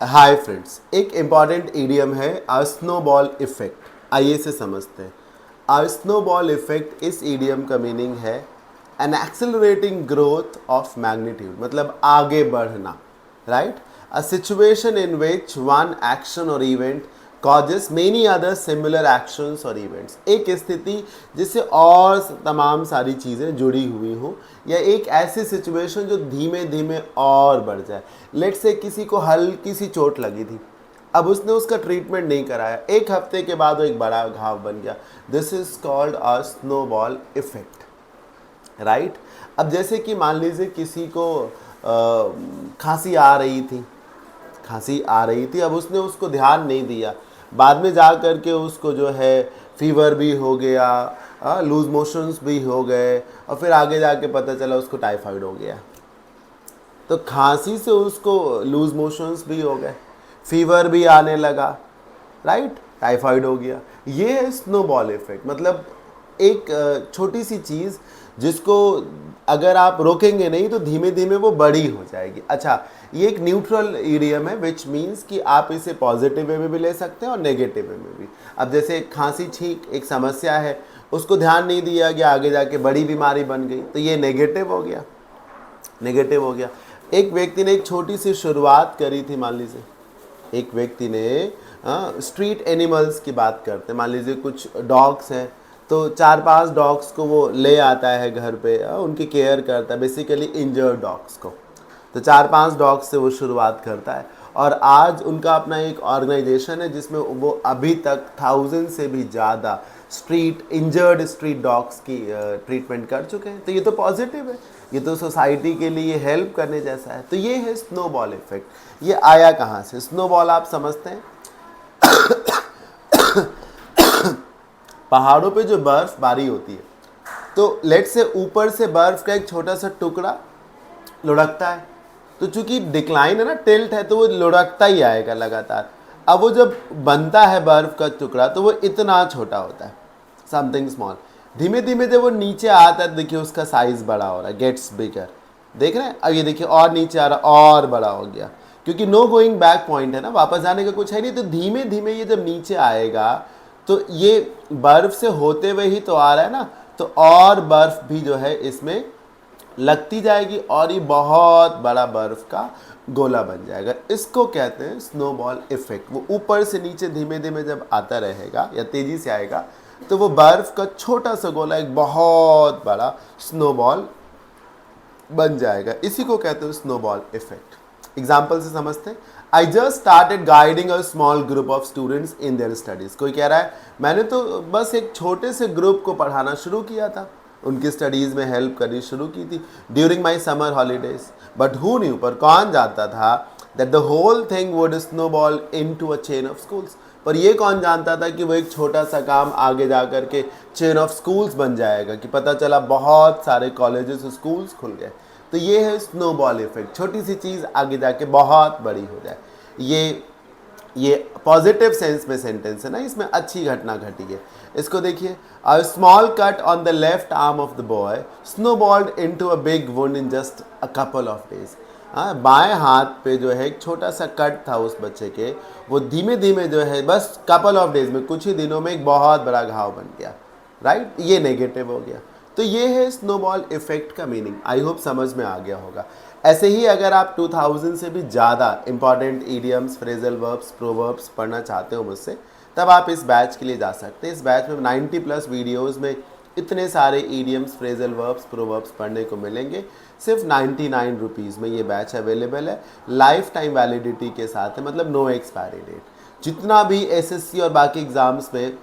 हाय friends, एक important idiom है snowball effect. आइए इसे समझते हैं। स्नोबॉल इफेक्ट, इस ईडियम का मीनिंग है an accelerating growth of magnitude, मतलब आगे बढ़ना, right. A situation in which one action और event causes many other similar actions और इवेंट्स। एक स्थिति जिससे और तमाम सारी चीज़ें जुड़ी हुई हों, या एक ऐसी सिचुएशन जो धीमे धीमे और बढ़ जाए। लेट से किसी को हल्की सी चोट लगी थी, अब उसने उसका ट्रीटमेंट नहीं कराया, एक हफ्ते के बाद वो एक बड़ा घाव बन गया। This is called a snowball effect, right. अब जैसे कि मान लीजिए किसी को खांसी आ रही थी, अब उसने उसको ध्यान नहीं दिया, बाद में जा कर के उसको जो है फीवर भी हो गया, लूज मोशंस भी हो गए, और फिर आगे जाके पता चला उसको टाइफाइड हो गया। तो खांसी से उसको लूज मोशंस भी हो गए, फीवर भी आने लगा, राइट, टाइफाइड हो गया। ये है स्नोबॉल इफेक्ट। मतलब एक छोटी सी चीज़ जिसको अगर आप रोकेंगे नहीं तो धीमे धीमे वो बड़ी हो जाएगी। अच्छा, ये एक न्यूट्रल ईडियम है, विच मीन्स कि आप इसे पॉजिटिव वे में भी ले सकते हैं और नेगेटिव वे में भी। अब जैसे खांसी छींक एक समस्या है, उसको ध्यान नहीं दिया गया, आगे जाके बड़ी बीमारी बन गई, तो ये नेगेटिव हो गया, नेगेटिव हो गया। एक व्यक्ति ने एक छोटी सी शुरुआत करी थी, मान लीजिए एक व्यक्ति ने स्ट्रीट एनिमल्स की बात करते हैं, मान लीजिए कुछ डॉग्स हैं, तो 4-5 डॉग्स को वो ले आता है घर पे, उनकी केयर करता है, बेसिकली इंजर्ड डॉग्स को। तो 4-5 डॉग्स से वो शुरुआत करता है, और आज उनका अपना एक ऑर्गेनाइजेशन है जिसमें वो अभी तक 1000 से भी ज़्यादा इंजर्ड स्ट्रीट डॉग्स की ट्रीटमेंट कर चुके हैं। तो ये तो पॉजिटिव है, ये तो सोसाइटी के लिए हेल्प करने जैसा है। तो ये है स्नोबॉल इफेक्ट। ये आया कहाँ से? स्नोबॉल आप समझते हैं, पहाड़ों पे जो बर्फबारी होती है, तो लेट से ऊपर से बर्फ का एक छोटा सा टुकड़ा लुढ़कता है, तो चूंकि डिक्लाइन है ना, टिल्ट है, तो वो लुढ़कता ही आएगा लगातार। अब वो जब बनता है बर्फ का टुकड़ा, तो वो इतना छोटा होता है, समथिंग स्मॉल। धीमे धीमे जब वो नीचे आता है, देखिए उसका साइज बड़ा हो रहा है, गेट्स बिगर। देख रहे हैं? अब ये देखिए और नीचे आ रहा, और बड़ा हो गया, क्योंकि नो गोइंग बैक पॉइंट है ना, वापस जाने का कुछ है नहीं। तो धीमे धीमे ये जब नीचे आएगा, तो ये बर्फ से होते हुए ही तो आ रहा है ना, तो और बर्फ भी जो है इसमें लगती जाएगी, और ये बहुत बड़ा बर्फ का गोला बन जाएगा। इसको कहते हैं स्नोबॉल इफेक्ट। वो ऊपर से नीचे धीमे धीमे जब आता रहेगा या तेजी से आएगा, तो वो बर्फ का छोटा सा गोला एक बहुत बड़ा स्नोबॉल बन जाएगा। इसी को कहते हैं स्नोबॉल इफेक्ट। एग्जाम्पल से समझते हैं। I just started guiding a small group of students in their studies. कोई कह रहा है मैंने तो बस एक छोटे से ग्रुप को पढ़ाना शुरू किया था, उनकी स्टडीज़ में हेल्प करनी शुरू की थी during my summer holidays, but who knew, पर कौन जानता था, that the whole thing would snowball into a chain of schools. पर ये कौन जानता था कि वो एक छोटा सा काम आगे जा कर के चेन ऑफ स्कूल्स बन जाएगा, कि पता चला बहुत सारे कॉलेजेस स्कूल्स खुल गए। तो ये है स्नोबॉल इफेक्ट। छोटी सी चीज़ आगे जाके बहुत बड़ी हो जाए। ये पॉजिटिव सेंस में सेंटेंस है ना, इसमें अच्छी घटना घटी है। इसको देखिए, a small cut on the left arm of the boy snowballed into a big wound in just a couple of days. हाँ, बाएं हाथ पे जो है एक छोटा सा कट था उस बच्चे के, वो धीमे धीमे जो है बस कपल ऑफ डेज में, कुछ ही दिनों में एक बहुत बड़ा घाव बन गया, राइट। ये नेगेटिव हो गया। तो ये है स्नोबॉल इफेक्ट का मीनिंग। आई होप समझ में आ गया होगा। ऐसे ही अगर आप 2000 से भी ज़्यादा important idioms, phrasal verbs, proverbs पढ़ना चाहते हो मुझसे, तब आप इस बैच के लिए जा सकते हैं। इस बैच में 90+ वीडियोस में इतने सारे ईडियम्स, फ्रेजल वर्ब्स, प्रोवर्ब्स पढ़ने को मिलेंगे। सिर्फ 99 रुपीज़ में ये बैच अवेलेबल है, लाइफ टाइम वैलिडिटी के साथ है, मतलब नो एक्सपायरी डेट। जितना भी एसएससी और बाकी एग्ज़ाम्स में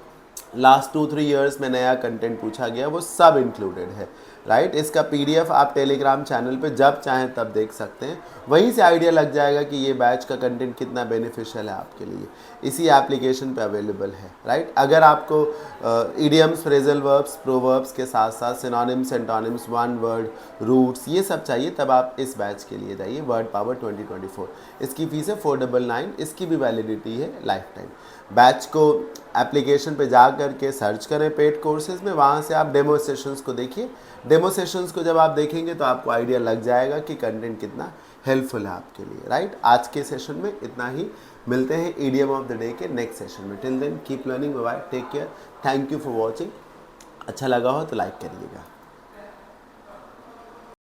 लास्ट 2-3 ईयर्स में नया कंटेंट पूछा गया, वो सब इंक्लूडेड है, राइट। इसका पीडीएफ आप टेलीग्राम चैनल पे जब चाहें तब देख सकते हैं। वहीं से आइडिया लग जाएगा कि ये बैच का कंटेंट कितना बेनिफिशियल है आपके लिए। इसी एप्लीकेशन पे अवेलेबल है, राइट। अगर आपको इडियम्स, फ्रेजल वर्ब्स, प्रोवर्ब्स के साथ साथ synonyms, antonyms, one word, roots, ये सब चाहिए, तब आप इस बैच के लिए जाइए, वर्ड पावर 2024। इसकी फीस है 499। इसकी भी वैलिडिटी है लाइफ टाइम। बैच को एप्लीकेशन पे जा करके सर्च करें पेड कोर्सेज में, वहाँ से आप डेमो सेशंस को देखिए। डेमो सेशंस को जब आप देखेंगे तो आपको आइडिया लग जाएगा कि कंटेंट कितना हेल्पफुल है आपके लिए, राइट। आज के सेशन में इतना ही, मिलते हैं ईडियम ऑफ द डे के नेक्स्ट सेशन में। Till then keep learning, bye, take care, thank you for watching. अच्छा लगा हो तो लाइक करिएगा।